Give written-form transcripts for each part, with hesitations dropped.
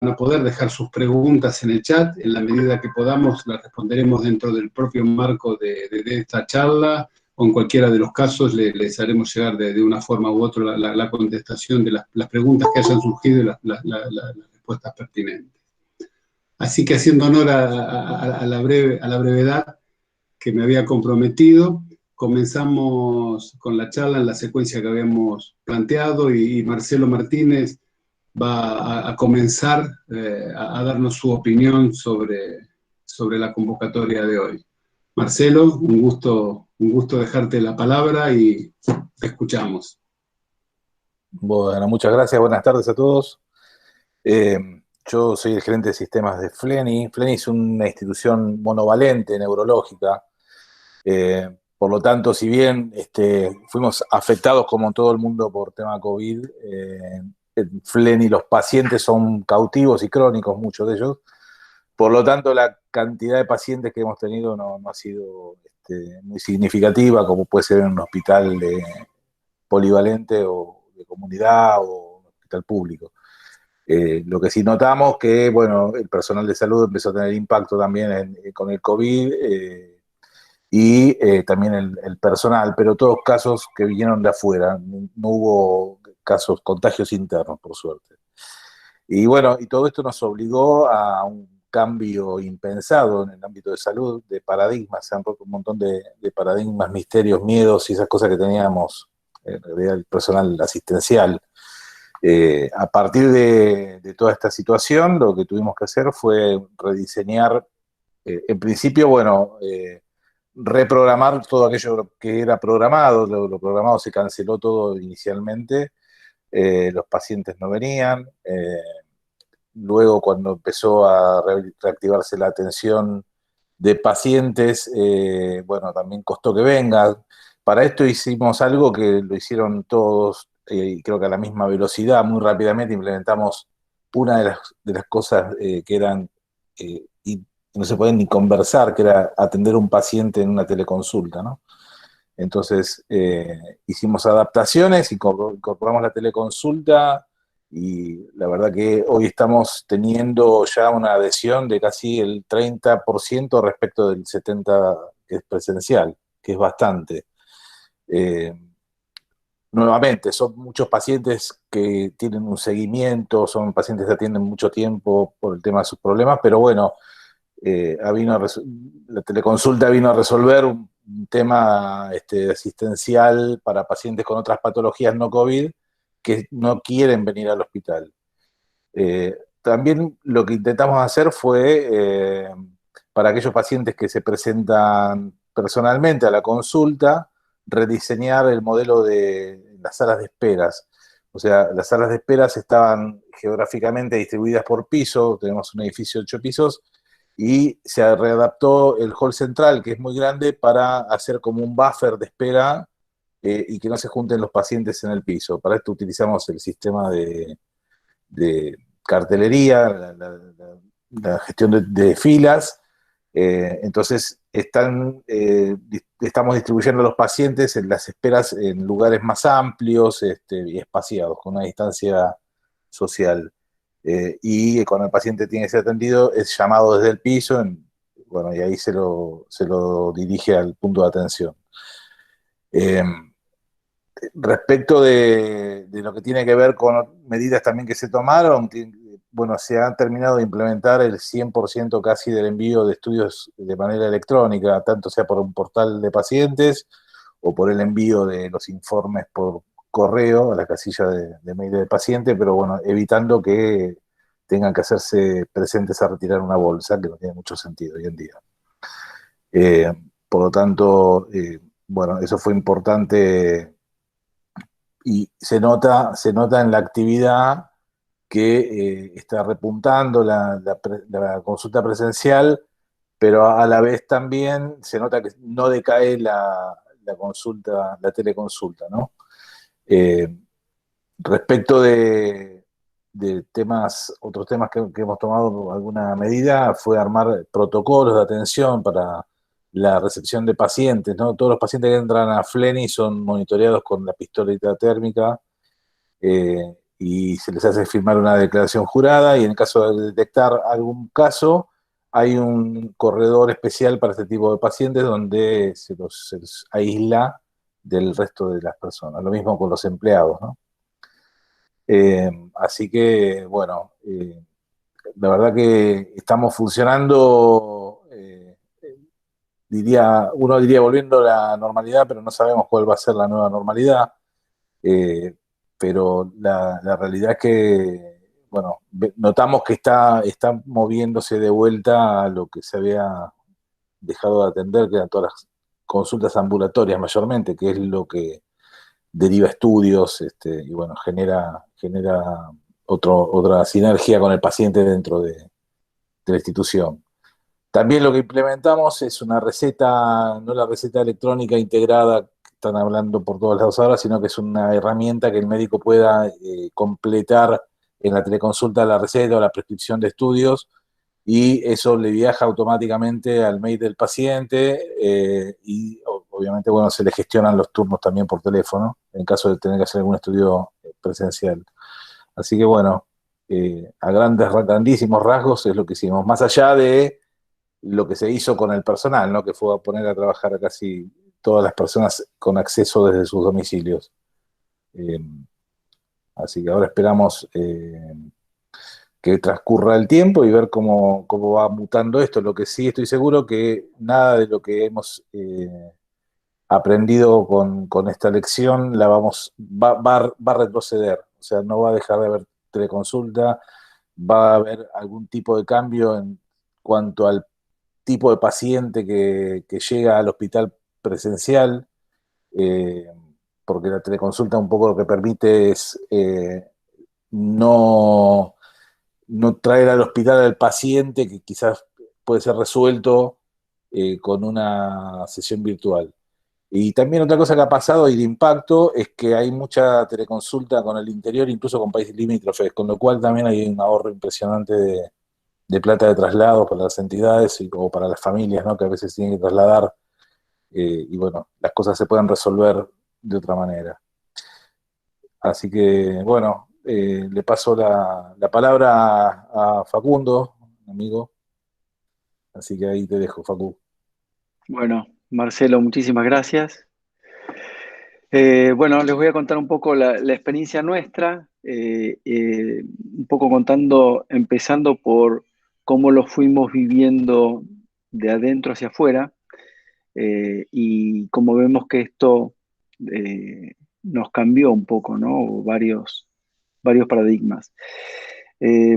a poder dejar sus preguntas en el chat. En la medida que podamos, las responderemos dentro del propio marco de esta charla, o en cualquiera de los casos les haremos llegar de una forma u otra la contestación de las preguntas que hayan surgido y las respuestas pertinentes. Así que, haciendo honor a la brevedad que me había comprometido, comenzamos con la charla en la secuencia que habíamos planteado, y Marcelo Martínez va a comenzar a darnos su opinión sobre la convocatoria de hoy. Marcelo, un gusto dejarte la palabra y te escuchamos. Bueno, muchas gracias, buenas tardes a todos. Yo soy el gerente de sistemas de FLENI. FLENI es una institución monovalente neurológica. Por lo tanto, si bien fuimos afectados como todo el mundo por tema COVID, en FLENI los pacientes son cautivos y crónicos, muchos de ellos. Por lo tanto, la cantidad de pacientes que hemos tenido no ha sido muy significativa, como puede ser en un hospital polivalente o de comunidad o un hospital público. Lo que sí notamos que, bueno, el personal de salud empezó a tener impacto también con el COVID, y también el personal, pero todos casos que vinieron de afuera, no hubo contagios internos, por suerte. Y bueno, y todo esto nos obligó a un cambio impensado en el ámbito de salud, de paradigmas. Se han roto un montón de paradigmas, misterios, miedos y esas cosas que teníamos, en realidad, el personal asistencial. A partir de toda esta situación, lo que tuvimos que hacer fue rediseñar, en principio, bueno, reprogramar todo aquello que era programado. Lo programado se canceló todo inicialmente, los pacientes no venían. Luego, cuando empezó a reactivarse la atención de pacientes, bueno, también costó que vengan. Para esto hicimos algo que lo hicieron todos, y creo que a la misma velocidad, muy rápidamente implementamos una de las cosas que eran, y no se pueden ni conversar, que era atender a un paciente en una teleconsulta, ¿no? Entonces, hicimos adaptaciones, incorporamos la teleconsulta, y la verdad que hoy estamos teniendo ya una adhesión de casi el 30% respecto del 70% que es presencial, que es bastante. Nuevamente, son muchos pacientes que tienen un seguimiento, son pacientes que atienden mucho tiempo por el tema de sus problemas, pero bueno, la teleconsulta vino a resolver un tema asistencial para pacientes con otras patologías no COVID que no quieren venir al hospital. También lo que intentamos hacer fue, para aquellos pacientes que se presentan personalmente a la consulta, rediseñar el modelo de las salas de esperas. O sea, las salas de esperas estaban geográficamente distribuidas por piso, tenemos un edificio de 8 pisos, y se readaptó el hall central, que es muy grande, para hacer como un buffer de espera, y que no se junten los pacientes en el piso. Para esto utilizamos el sistema de cartelería, la gestión de filas. Entonces estamos distribuyendo a los pacientes en las esperas en lugares más amplios y espaciados, con una distancia social. Y cuando el paciente tiene que ser atendido, es llamado desde el piso, bueno, y ahí se lo dirige al punto de atención. Respecto de lo que tiene que ver con medidas también que se tomaron, bueno, se han terminado de implementar el 100% casi del envío de estudios de manera electrónica, tanto sea por un portal de pacientes o por el envío de los informes por correo a la casilla de mail del paciente, pero bueno, evitando que tengan que hacerse presentes a retirar una bolsa, que no tiene mucho sentido hoy en día. Por lo tanto, bueno, eso fue importante, y se nota en la actividad que está repuntando la consulta presencial, pero a la vez también se nota que no decae la consulta, la teleconsulta, ¿no? Respecto de otros temas que hemos tomado alguna medida, fue armar protocolos de atención para la recepción de pacientes, ¿no? Todos los pacientes que entran a FLENI son monitoreados con la pistolita térmica, y se les hace firmar una declaración jurada, y en el caso de detectar algún caso, hay un corredor especial para este tipo de pacientes donde se los aísla del resto de las personas. Lo mismo con los empleados, ¿no? Así que, bueno, la verdad que estamos funcionando, uno diría volviendo a la normalidad, pero no sabemos cuál va a ser la nueva normalidad. Eh, pero la realidad es que, bueno, notamos que está moviéndose de vuelta a lo que se había dejado de atender, que eran todas las consultas ambulatorias mayormente, que es lo que deriva estudios, y bueno, genera otra sinergia con el paciente dentro de la institución. También lo que implementamos es una receta, no la receta electrónica integrada que están hablando por todos lados ahora, sino que es una herramienta que el médico pueda completar en la teleconsulta la receta o la prescripción de estudios, y eso le viaja automáticamente al mail del paciente, y obviamente, bueno, se le gestionan los turnos también por teléfono en caso de tener que hacer algún estudio presencial. Así que bueno, grandísimos rasgos es lo que hicimos, más allá de lo que se hizo con el personal, ¿no? Que fue a poner a trabajar a casi todas las personas con acceso desde sus domicilios. Eh, Así que ahora esperamos que transcurra el tiempo y ver cómo va mutando esto. Lo que sí estoy seguro que nada de lo que hemos aprendido con esta lección va a retroceder. O sea, no va a dejar de haber teleconsulta, va a haber algún tipo de cambio en cuanto al tipo de paciente que llega al hospital presencial, eh, porque la teleconsulta un poco lo que permite es no, no traer al hospital al paciente que quizás puede ser resuelto con una sesión virtual. Y también otra cosa que ha pasado y de impacto es que hay mucha teleconsulta con el interior, incluso con países limítrofes, con lo cual también hay un ahorro impresionante de plata de traslado para las entidades o para las familias, ¿no? Que a veces tienen que trasladar, y bueno, las cosas se pueden resolver de otra manera. Así que, bueno, le paso la palabra a Facundo, amigo. Así que ahí te dejo, Facu. Bueno, Marcelo, muchísimas gracias. Bueno, les voy a contar un poco la experiencia nuestra, un poco empezando por cómo lo fuimos viviendo de adentro hacia afuera, y cómo vemos que esto nos cambió un poco, ¿no? Hubo varios paradigmas.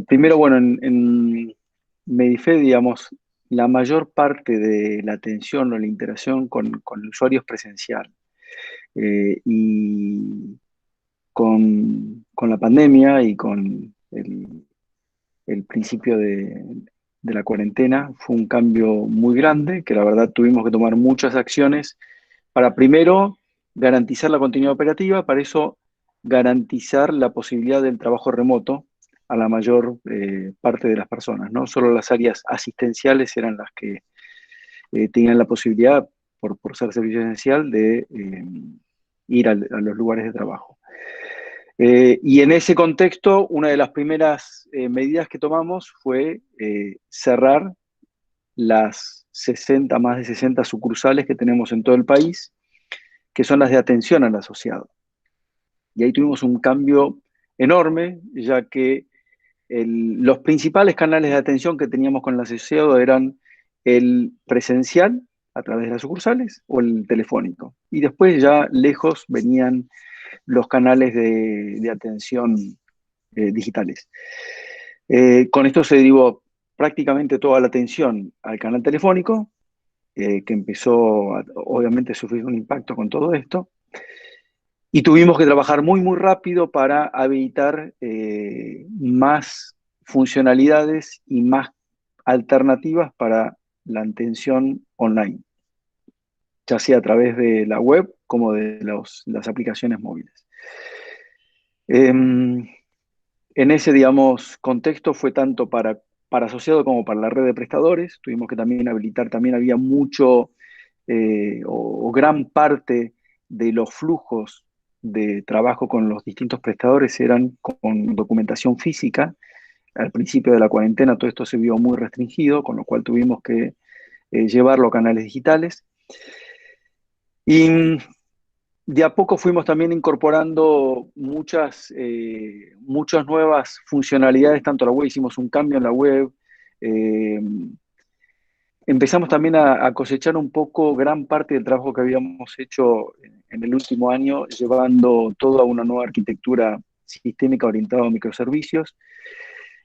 Primero, bueno, en Medife, digamos, la mayor parte de la atención o la interacción con el usuario es presencial. Y con la pandemia y con el principio de la cuarentena fue un cambio muy grande, que la verdad tuvimos que tomar muchas acciones para primero garantizar la continuidad operativa, para eso garantizar la posibilidad del trabajo remoto a la mayor parte de las personas, ¿no? Solo las áreas asistenciales eran las que tenían la posibilidad, por ser servicio esencial, de ir a los lugares de trabajo. Y en ese contexto, una de las primeras medidas que tomamos fue cerrar las más de 60 sucursales que tenemos en todo el país, que son las de atención al asociado. Y ahí tuvimos un cambio enorme, ya que los principales canales de atención que teníamos con el asociado eran el presencial, a través de las sucursales, o el telefónico. Y después ya lejos venían los canales de atención digitales. Con esto se derivó prácticamente toda la atención al canal telefónico, que empezó obviamente a sufrir un impacto con todo esto, y tuvimos que trabajar muy rápido para habilitar más funcionalidades y más alternativas para la atención online, ya sea a través de la web como de las aplicaciones móviles. En ese, digamos, contexto fue tanto para asociado como para la red de prestadores. Tuvimos que también habilitar, también había mucho o gran parte de los flujos de trabajo con los distintos prestadores eran con documentación física. Al principio de la cuarentena todo esto se vio muy restringido, con lo cual tuvimos que llevarlo a canales digitales. Y de a poco fuimos también incorporando muchas nuevas funcionalidades, tanto a la web, hicimos un cambio en la web. eh, Empezamos también a cosechar un poco gran parte del trabajo que habíamos hecho en el último año, llevando todo a una nueva arquitectura sistémica orientada a microservicios.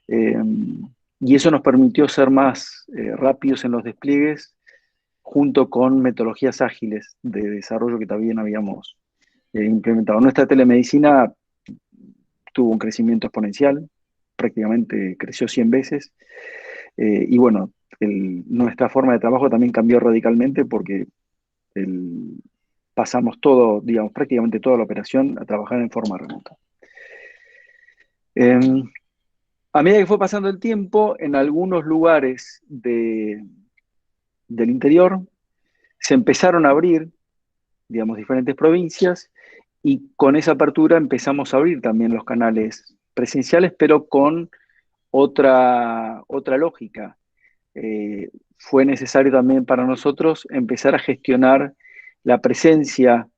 Eh, y eso nos permitió ser más rápidos en los despliegues, junto con metodologías ágiles de desarrollo que también habíamos implementado. Nuestra telemedicina tuvo un crecimiento exponencial, prácticamente creció 100 veces. Y bueno, nuestra forma de trabajo también cambió radicalmente porque pasamos todo, digamos, prácticamente toda la operación a trabajar en forma remota. A medida que fue pasando el tiempo, en algunos lugares del interior se empezaron a abrir, digamos, diferentes provincias, y con esa apertura empezamos a abrir también los canales presenciales, pero con otra lógica. Fue necesario también para nosotros empezar a gestionar la presencia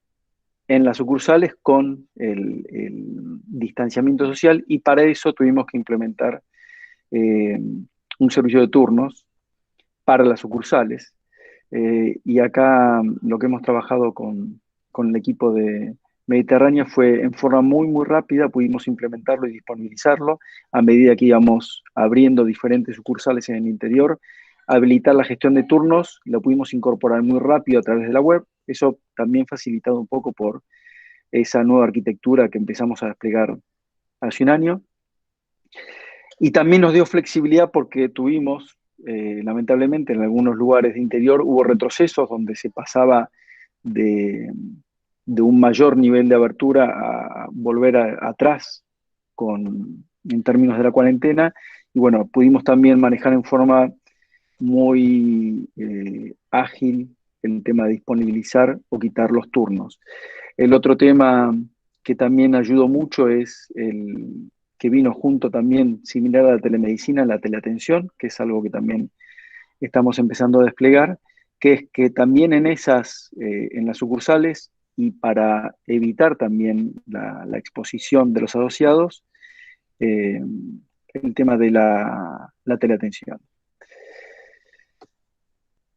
en las sucursales con el distanciamiento social, y para eso tuvimos que implementar un servicio de turnos para las sucursales. Y acá lo que hemos trabajado con el equipo de Mediterránea fue en forma muy, muy rápida, pudimos implementarlo y disponibilizarlo a medida que íbamos abriendo diferentes sucursales en el interior. Habilitar la gestión de turnos, lo pudimos incorporar muy rápido a través de la web, eso también facilitado un poco por esa nueva arquitectura que empezamos a desplegar hace un año. Y también nos dio flexibilidad porque tuvimos, lamentablemente, en algunos lugares de interior hubo retrocesos donde se pasaba de un mayor nivel de abertura a volver atrás en términos de la cuarentena. Y bueno, pudimos también manejar en forma muy ágil el tema de disponibilizar o quitar los turnos. El otro tema que también ayudó mucho es el que vino junto también, similar a la telemedicina, la teleatención, que es algo que también estamos empezando a desplegar, que es que también en en las sucursales, y para evitar también la exposición de los asociados, eh, el tema de la teleatención.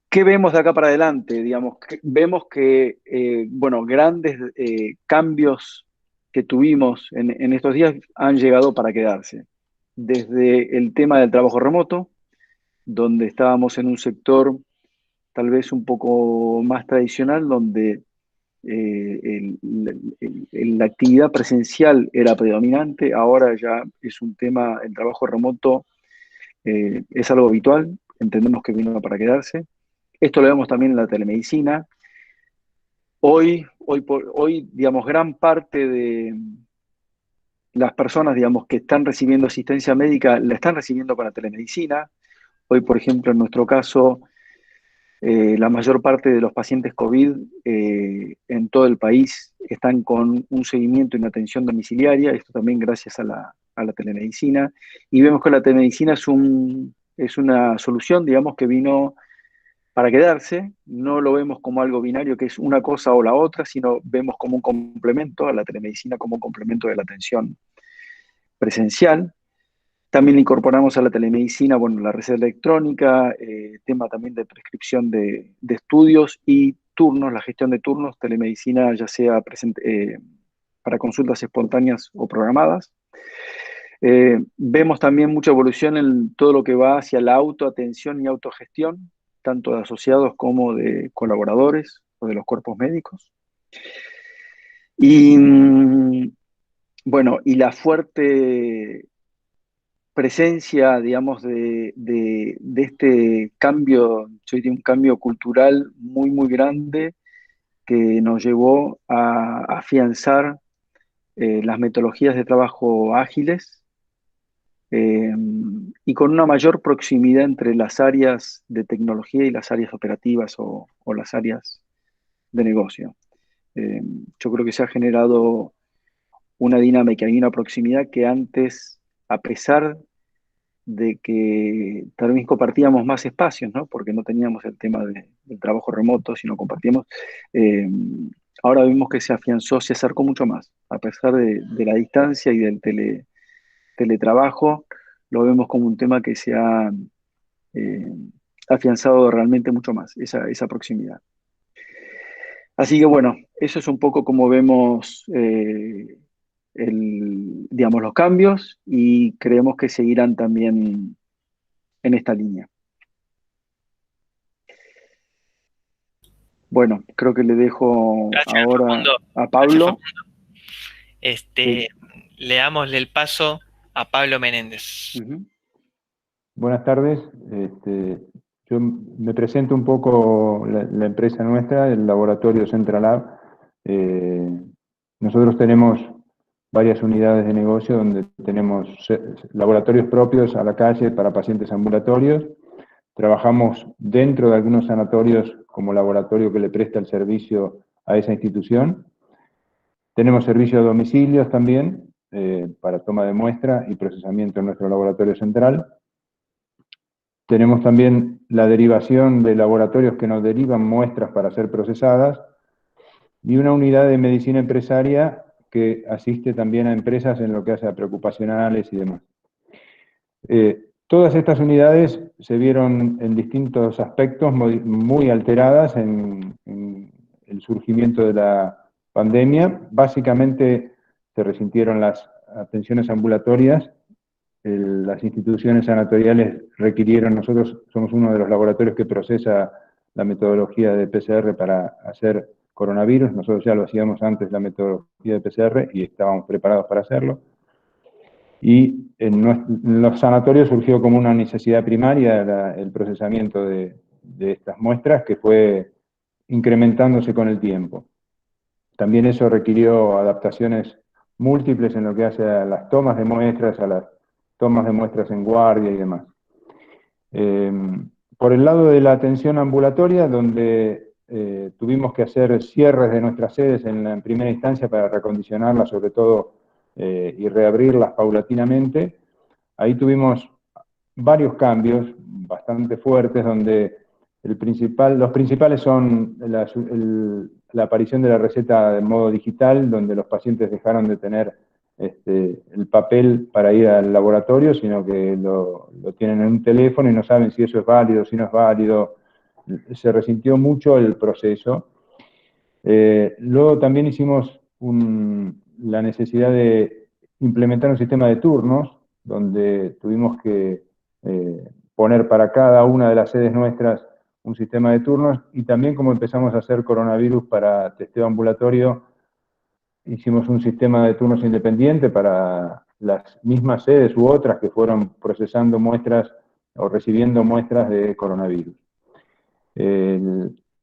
¿Qué vemos de acá para adelante? Digamos, vemos que, bueno, grandes cambios que tuvimos en estos días han llegado para quedarse. Desde el tema del trabajo remoto, donde estábamos en un sector tal vez un poco más tradicional, donde la actividad presencial era predominante. Ahora ya es un tema, el trabajo remoto es algo habitual, entendemos que vino para quedarse. Esto lo vemos también en la telemedicina. Hoy, digamos, gran parte de las personas, digamos, que están recibiendo asistencia médica la están recibiendo para telemedicina. Hoy, por ejemplo, en nuestro caso, la mayor parte de los pacientes COVID en todo el país están con un seguimiento y una atención domiciliaria, esto también gracias a la telemedicina. Y vemos que la telemedicina es una solución, digamos, que vino para quedarse. No lo vemos como algo binario, que es una cosa o la otra, sino vemos como un complemento a la telemedicina, como un complemento de la atención presencial. También incorporamos a la telemedicina, bueno, la receta electrónica, tema también de prescripción de estudios y turnos, la gestión de turnos, telemedicina ya sea para consultas espontáneas o programadas. Vemos también mucha evolución en todo lo que va hacia la autoatención y autogestión, tanto de asociados como de colaboradores o de los cuerpos médicos. Y bueno, y la fuerte presencia, digamos, de este cambio, yo diría un cambio cultural muy, muy grande que nos llevó a afianzar las metodologías de trabajo ágiles, y con una mayor proximidad entre las áreas de tecnología y las áreas operativas o las áreas de negocio. Yo creo que se ha generado una dinámica y una proximidad que antes, a pesar de que tal vez compartíamos más espacios, ¿no? Porque no teníamos el tema del trabajo remoto, sino compartíamos, eh, ahora vemos que se afianzó, se acercó mucho más, a pesar de la distancia y del teletrabajo, lo vemos como un tema que se ha eh, afianzado realmente mucho más, esa proximidad. Así que bueno, eso es un poco como vemos digamos, los cambios y creemos que seguirán también en esta línea. Bueno, creo que le dejo Gracias, ahora Facundo. a Gracias, Pablo. Facundo. Le damos el paso a Pablo Menéndez. Ujú. Buenas tardes. Yo me presento un poco la empresa nuestra, el laboratorio Centralab. Nosotros tenemos varias unidades de negocio donde tenemos laboratorios propios a la calle para pacientes ambulatorios. Trabajamos dentro de algunos sanatorios como laboratorio que le presta el servicio a esa institución. Tenemos servicio a domicilios también para toma de muestra y procesamiento en nuestro laboratorio central. Tenemos también la derivación de laboratorios que nos derivan muestras para ser procesadas y una unidad de medicina empresaria que asiste también a empresas en lo que hace a preocupacionales y demás. Todas estas unidades se vieron en distintos aspectos muy alteradas en el surgimiento de la pandemia. Básicamente se resintieron las atenciones ambulatorias. Las instituciones sanatoriales requirieron, nosotros somos uno de los laboratorios que procesa la metodología de PCR para hacer coronavirus, nosotros ya lo hacíamos antes la metodología de PCR y estábamos preparados para hacerlo. Y en los sanatorios surgió como una necesidad primaria el procesamiento de estas muestras que fue incrementándose con el tiempo. También eso requirió adaptaciones múltiples en lo que hace a las tomas de muestras, a las tomas de muestras en guardia y demás. Por el lado de la atención ambulatoria, donde tuvimos que hacer cierres de nuestras sedes en primera instancia para recondicionarlas sobre todo y reabrirlas paulatinamente, ahí tuvimos varios cambios bastante fuertes donde los principales son la aparición de la receta de modo digital, donde los pacientes dejaron de tener el papel para ir al laboratorio, sino que lo tienen en un teléfono y no saben si eso es válido, si no es válido. Se resintió mucho el proceso. Luego también hicimos la necesidad de implementar un sistema de turnos, donde tuvimos que poner para cada una de las sedes nuestras un sistema de turnos, y también como empezamos a hacer coronavirus para testeo ambulatorio, hicimos un sistema de turnos independiente para las mismas sedes u otras que fueron procesando muestras o recibiendo muestras de coronavirus.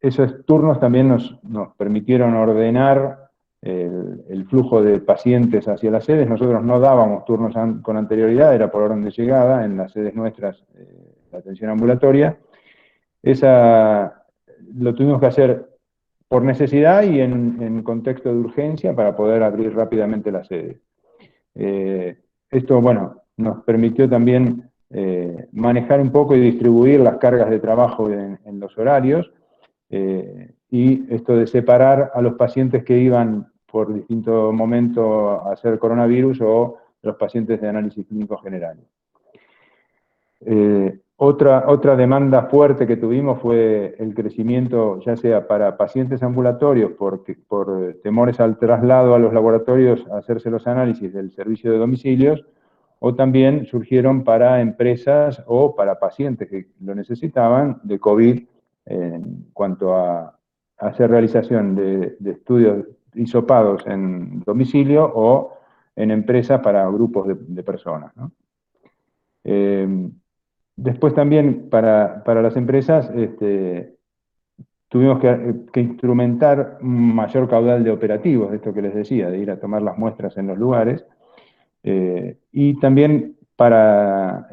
Esos turnos también nos permitieron ordenar el flujo de pacientes hacia las sedes. Nosotros no dábamos turnos con anterioridad, era por orden de llegada en las sedes nuestras de atención ambulatoria. Lo tuvimos que hacer por necesidad y en contexto de urgencia para poder abrir rápidamente la sede. Esto, bueno, nos permitió también manejar un poco y distribuir las cargas de trabajo en los horarios, y esto de separar a los pacientes que iban por distinto momento a hacer coronavirus o los pacientes de análisis clínico general. Otra demanda fuerte que tuvimos fue el crecimiento, ya sea para pacientes ambulatorios por temores al traslado a los laboratorios a hacerse los análisis del servicio de domicilios, o también surgieron para empresas o para pacientes que lo necesitaban de COVID en cuanto a hacer realización de estudios hisopados en domicilio o en empresas para grupos de personas, ¿no? Después también para las empresas tuvimos que instrumentar un mayor caudal de operativos, de esto que les decía, de ir a tomar las muestras en los lugares, y también para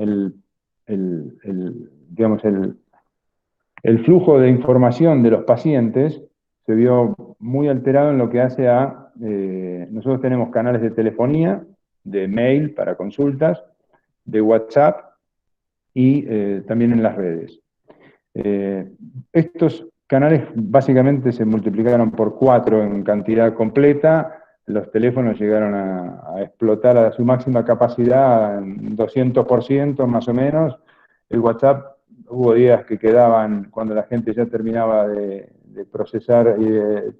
digamos, el flujo de información de los pacientes se vio muy alterado en lo que hace a, nosotros tenemos canales de telefonía, de mail para consultas, de WhatsApp y también en las redes. Estos canales básicamente se multiplicaron por 4 en cantidad completa. Los teléfonos llegaron a explotar a su máxima capacidad en 200% más o menos. El WhatsApp, hubo días que quedaban, cuando la gente ya terminaba de procesar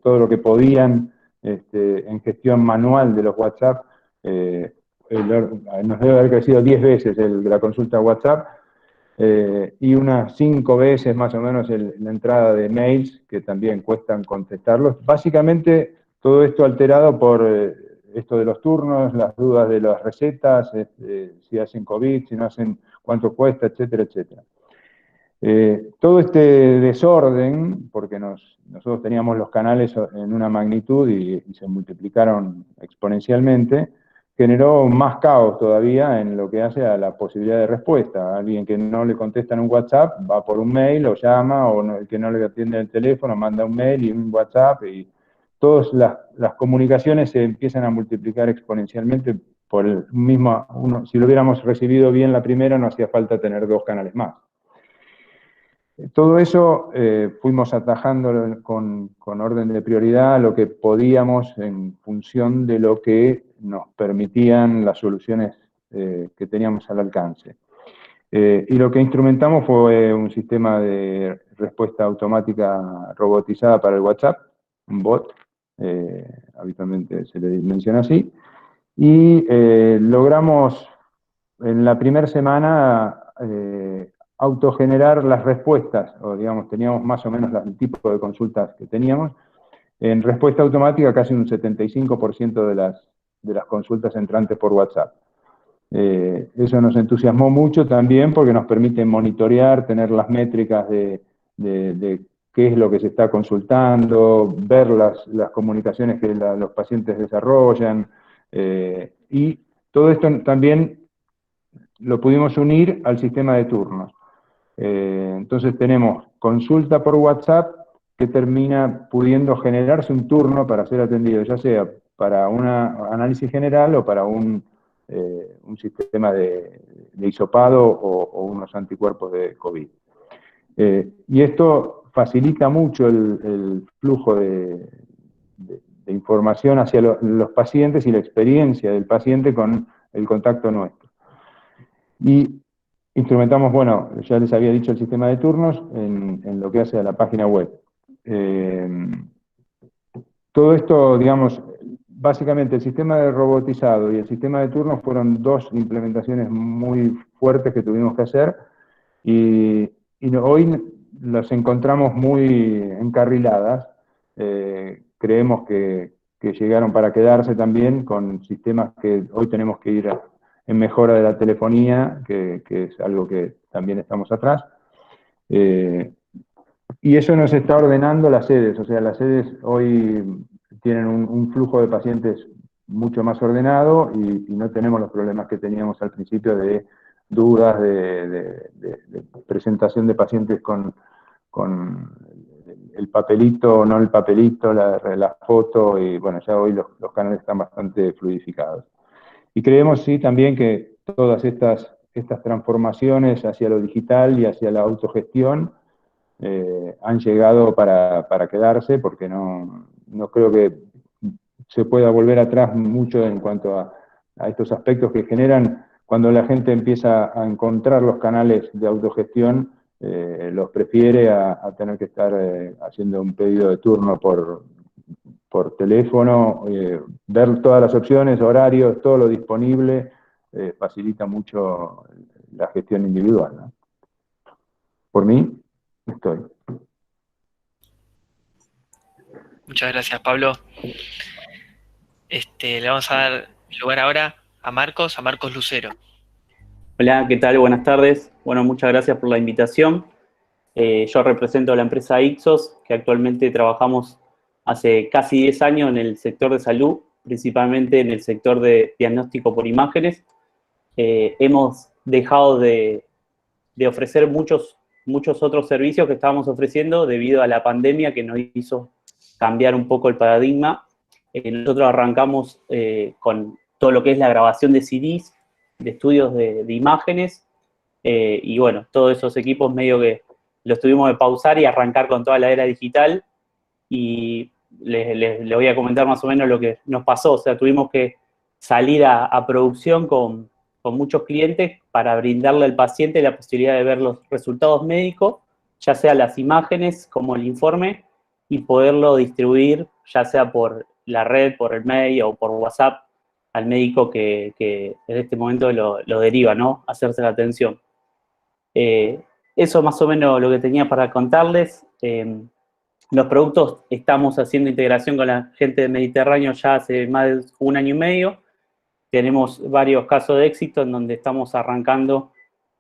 todo lo que podían en gestión manual de los WhatsApp, nos debe haber crecido 10 veces la consulta WhatsApp, y unas 5 veces más o menos la entrada de mails, que también cuestan contestarlos. Básicamente, todo esto alterado por esto de los turnos, las dudas de las recetas, si hacen COVID, si no hacen, cuánto cuesta, etcétera, etcétera. Todo este desorden, porque nosotros teníamos los canales en una magnitud y se multiplicaron exponencialmente, generó más caos todavía en lo que hace a la posibilidad de respuesta. Alguien que no le contesta en un WhatsApp va por un mail o llama, o el que no le atiende el teléfono manda un mail y un WhatsApp, y todas las comunicaciones se empiezan a multiplicar exponencialmente por el mismo. Si lo hubiéramos recibido bien la primera, no hacía falta tener 2 canales más. Todo eso fuimos atajando con orden de prioridad lo que podíamos en función de lo que nos permitían las soluciones que teníamos al alcance. Y lo que instrumentamos fue un sistema de respuesta automática robotizada para el WhatsApp, un bot, habitualmente se le menciona así, y logramos en la primera semana autogenerar las respuestas, o digamos, teníamos más o menos el tipo de consultas que teníamos. En respuesta automática, casi un 75% de las consultas entrantes por WhatsApp. Eso nos entusiasmó mucho también porque nos permite monitorear, tener las métricas de qué es lo que se está consultando, ver las comunicaciones que los pacientes desarrollan, y todo esto también lo pudimos unir al sistema de turnos. Entonces tenemos consulta por WhatsApp que termina pudiendo generarse un turno para ser atendido, ya sea para un análisis general o para un sistema de hisopado o unos anticuerpos de COVID. Y esto facilita mucho el flujo de información hacia los pacientes y la experiencia del paciente con el contacto nuestro. Y instrumentamos, bueno, ya les había dicho el sistema de turnos en lo que hace a la página web. Todo esto, digamos, básicamente el sistema de robotizado y el sistema de turnos fueron 2 implementaciones muy fuertes que tuvimos que hacer, y hoy las encontramos muy encarriladas. Creemos que llegaron para quedarse también, con sistemas que hoy tenemos que ir en mejora de la telefonía, que es algo que también estamos atrás. Y eso nos está ordenando las sedes, o sea, las sedes hoy tienen un flujo de pacientes mucho más ordenado y no tenemos los problemas que teníamos al principio de dudas, de presentación de pacientes con el papelito o no el papelito, la foto, y bueno, ya hoy los canales están bastante fluidificados. Y creemos, sí, también que todas estas transformaciones hacia lo digital y hacia la autogestión han llegado para quedarse, porque no creo que se pueda volver atrás mucho en cuanto a estos aspectos que generan. Cuando la gente empieza a encontrar los canales de autogestión, los prefiere a tener que estar haciendo un pedido de turno por teléfono. Ver todas las opciones, horarios, todo lo disponible, facilita mucho la gestión individual, ¿no? Por mí, estoy. Muchas gracias, Pablo. Le vamos a dar lugar ahora a Marcos Lucero. Hola, ¿qué tal? Buenas tardes. Bueno, muchas gracias por la invitación. Yo represento a la empresa Ixos, que actualmente trabajamos hace casi 10 años en el sector de salud, principalmente en el sector de diagnóstico por imágenes. Hemos dejado de ofrecer muchos otros servicios que estábamos ofreciendo debido a la pandemia, que nos hizo cambiar un poco el paradigma. Nosotros arrancamos con todo lo que es la grabación de CDs, de estudios de imágenes, y bueno, todos esos equipos medio que los tuvimos de pausar y arrancar con toda la era digital, y les voy a comentar más o menos lo que nos pasó. O sea, tuvimos que salir a producción con muchos clientes para brindarle al paciente la posibilidad de ver los resultados médicos, ya sea las imágenes como el informe, y poderlo distribuir ya sea por la red, por el mail o por WhatsApp al médico que en este momento lo deriva, ¿no? Hacerse la atención. Eso más o menos lo que tenía para contarles. Los productos, estamos haciendo integración con la gente de Mediterráneo ya hace más de 1 año y medio. Tenemos varios casos de éxito en donde estamos arrancando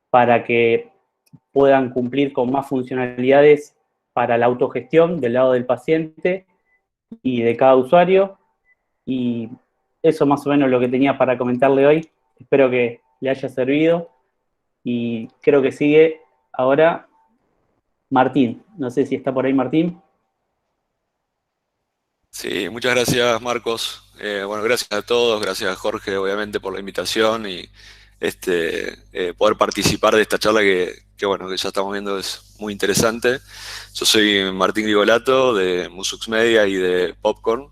para que puedan cumplir con más funcionalidades para la autogestión del lado del paciente y de cada usuario. Y eso más o menos lo que tenía para comentarle hoy. Espero que le haya servido. Y creo que sigue ahora Martín. No sé si está por ahí Martín. Sí, muchas gracias, Marcos. Bueno, gracias a todos, gracias a Jorge, obviamente, por la invitación y poder participar de esta charla bueno, que ya estamos viendo es muy interesante. Yo soy Martín Grigolato de Musux Media y de Popcorn.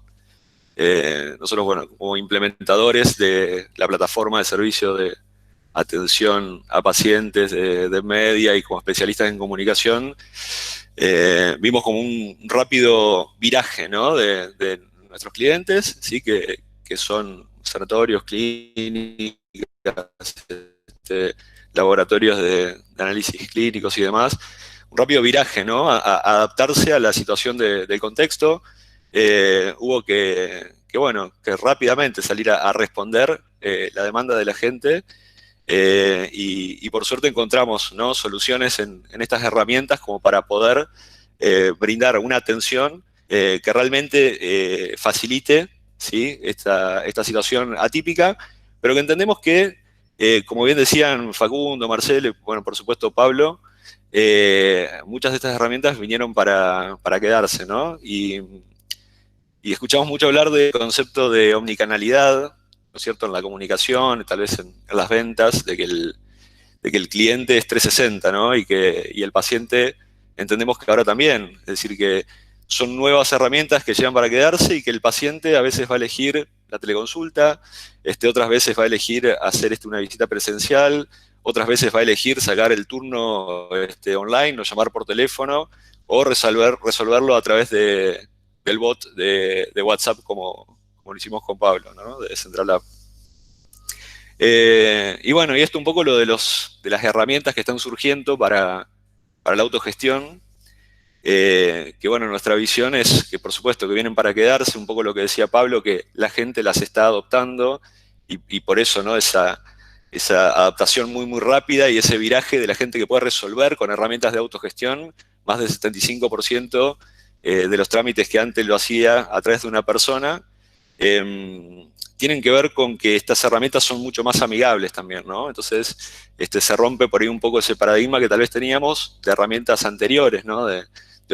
Nosotros, bueno, como implementadores de la plataforma de servicio de atención a pacientes de media y como especialistas en comunicación, vimos como un rápido viraje, ¿no? de nuestros clientes, ¿sí? que son sanatorios, clínicas, laboratorios de análisis clínicos y demás. Un rápido viraje, ¿no? A adaptarse a la situación del contexto. Hubo que rápidamente salir a responder la demanda de la gente. Y por suerte encontramos, ¿no? Soluciones en estas herramientas como para poder brindar una atención que realmente facilite, ¿sí? esta situación atípica, pero que entendemos que, como bien decían Facundo, Marcelo y, bueno, por supuesto Pablo, muchas de estas herramientas vinieron para quedarse, ¿no? Y escuchamos mucho hablar del concepto de omnicanalidad, ¿no es cierto?, en la comunicación, tal vez en las ventas, de que el cliente es 360, ¿no? Y el paciente entendemos que ahora también. Es decir, que son nuevas herramientas que llegan para quedarse y que el paciente a veces va a elegir la teleconsulta, otras veces va a elegir hacer una visita presencial, otras veces va a elegir sacar el turno online o llamar por teléfono o resolverlo a través del bot de WhatsApp como lo hicimos con Pablo, ¿no? De Central App. Y bueno, y esto un poco lo de las herramientas que están surgiendo para la autogestión, que bueno, nuestra visión es que por supuesto que vienen para quedarse, un poco lo que decía Pablo, que la gente las está adoptando y por eso, ¿no? Esa adaptación muy, muy rápida y ese viraje de la gente que puede resolver con herramientas de autogestión, más del 75% de los trámites que antes lo hacía a través de una persona, tienen que ver con que estas herramientas son mucho más amigables también, ¿no? Entonces, se rompe por ahí un poco ese paradigma que tal vez teníamos de herramientas anteriores, ¿no? De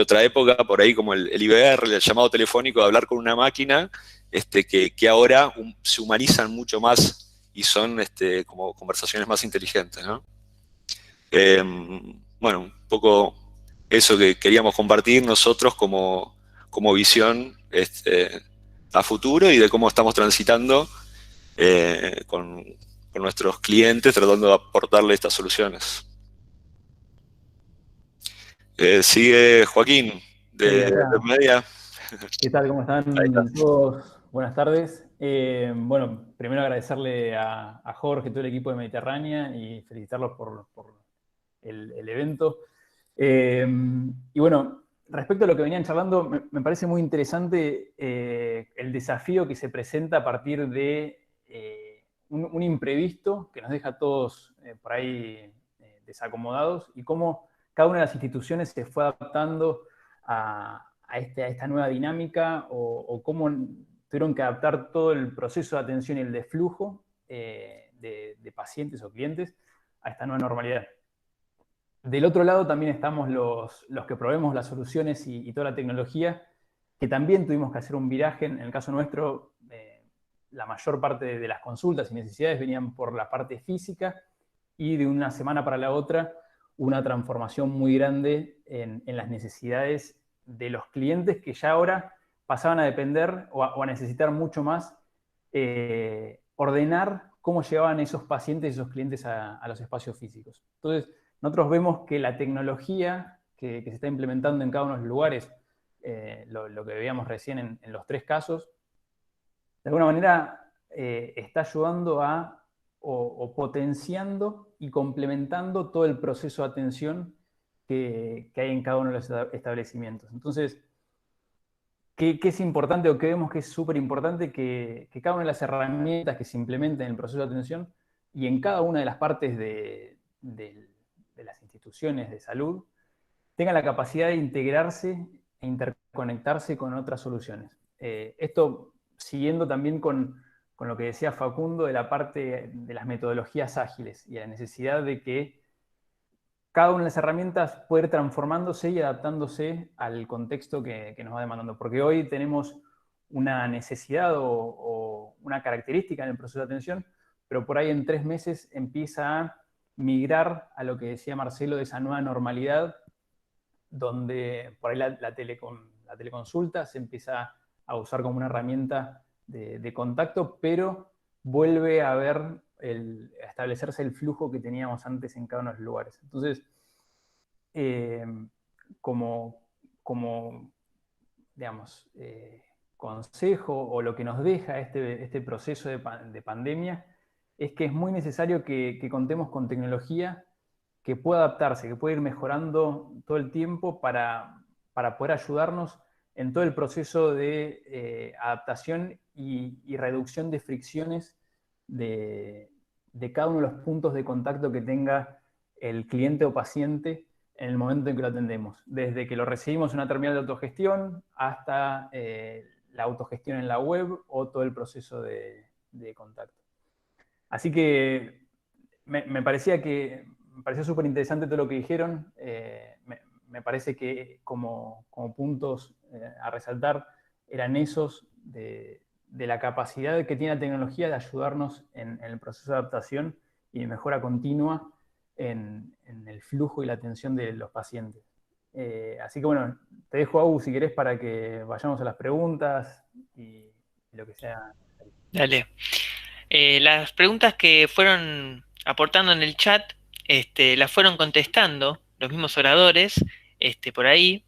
otra época, por ahí como el IVR, el llamado telefónico, de hablar con una máquina, que ahora se humanizan mucho más y son como conversaciones más inteligentes, ¿no? Bueno, un poco eso que queríamos compartir nosotros como visión a futuro y de cómo estamos transitando con nuestros clientes, tratando de aportarle estas soluciones. Sigue Joaquín, de Media. ¿Qué tal? ¿Cómo están todos? Buenas tardes. Bueno, primero agradecerle a Jorge, todo el equipo de Mediterránea y felicitarlos por el evento. Y bueno, respecto a lo que venían charlando, me parece muy interesante el desafío que se presenta a partir de un imprevisto que nos deja a todos por ahí desacomodados y cómo cada una de las instituciones se fue adaptando a esta nueva dinámica o cómo tuvieron que adaptar todo el proceso de atención y el de flujo de pacientes o clientes a esta nueva normalidad. Del otro lado también estamos los que proveemos las soluciones y toda la tecnología que también tuvimos que hacer un viraje. En el caso nuestro, la mayor parte de las consultas y necesidades venían por la parte física, y de una semana para la otra una transformación muy grande en las necesidades de los clientes, que ya ahora pasaban a depender o a necesitar mucho más ordenar cómo llevaban esos pacientes y esos clientes a los espacios físicos. Entonces, nosotros vemos que la tecnología que se está implementando en cada uno de los lugares, lo que veíamos recién en los 3 casos, de alguna manera está ayudando o potenciando y complementando todo el proceso de atención que hay en cada uno de los establecimientos. Entonces, ¿qué es importante, o qué vemos que es súper importante? Que cada una de las herramientas que se implementen en el proceso de atención y en cada una de las partes de las instituciones de salud tenga la capacidad de integrarse e interconectarse con otras soluciones. Esto siguiendo también con lo que decía Facundo de la parte de las metodologías ágiles y la necesidad de que cada una de las herramientas puede ir transformándose y adaptándose al contexto que nos va demandando. Porque hoy tenemos una necesidad o una característica en el proceso de atención, pero por ahí en 3 meses empieza a migrar a lo que decía Marcelo, de esa nueva normalidad, donde por ahí la teleconsulta se empieza a usar como una herramienta de contacto, pero vuelve a establecerse el flujo que teníamos antes en cada uno de los lugares. Entonces, como digamos, consejo, o lo que nos deja este proceso de pandemia, es que es muy necesario que contemos con tecnología que pueda adaptarse, que pueda ir mejorando todo el tiempo para poder ayudarnos en todo el proceso de adaptación y reducción de fricciones de cada uno de los puntos de contacto que tenga el cliente o paciente en el momento en que lo atendemos. Desde que lo recibimos en una terminal de autogestión hasta la autogestión en la web o todo el proceso de contacto. Así que me parecía súper interesante todo lo que dijeron. Me parece que como puntos a resaltar eran esos de la capacidad que tiene la tecnología de ayudarnos en el proceso de adaptación y de mejora continua en el flujo y la atención de los pacientes. Así que bueno, te dejo, Agu, si querés, para que vayamos a las preguntas y lo que sea. Dale. Las preguntas que fueron aportando en el chat, las fueron contestando los mismos oradores por ahí.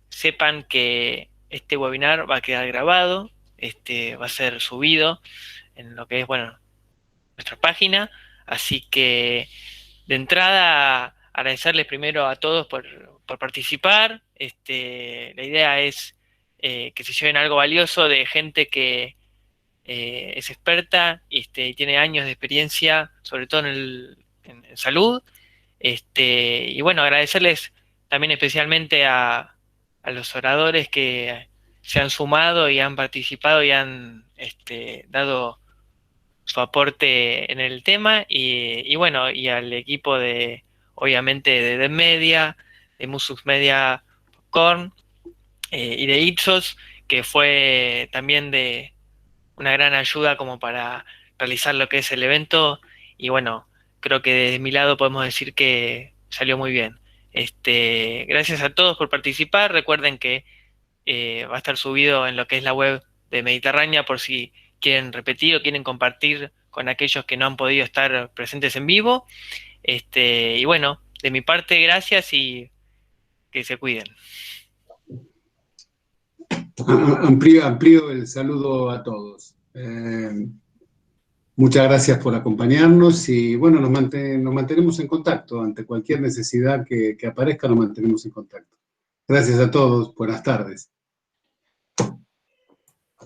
Sepan que este webinar va a quedar grabado, va a ser subido en lo que es, bueno, nuestra página. Así que, de entrada, agradecerles primero a todos por participar. La idea es que se lleven algo valioso de gente que es experta y tiene años de experiencia, sobre todo en salud. Y bueno, agradecerles también especialmente a los oradores que se han sumado y han participado y han dado su aporte en el tema, y bueno, y al equipo obviamente de DevMedia, de Musux Media Popcorn y de Ipsos, que fue también de una gran ayuda como para realizar lo que es el evento. Y bueno, creo que desde mi lado podemos decir que salió muy bien. Gracias a todos por participar. Recuerden que va a estar subido en lo que es la web de Mediterránea, por si quieren repetir o quieren compartir con aquellos que no han podido estar presentes en vivo. Y bueno, de mi parte, gracias y que se cuiden. Amplío el saludo a todos. Muchas gracias por acompañarnos y bueno, nos mantenemos en contacto. Ante cualquier necesidad que aparezca, nos mantenemos en contacto. Gracias a todos. Buenas tardes.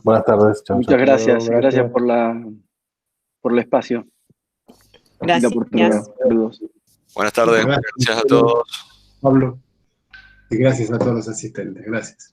Buenas tardes. Chau, muchas gracias. Gracias por el espacio. Gracias. Saludos. Buenas tardes. Gracias a todos. Pablo. Y gracias a todos los asistentes. Gracias.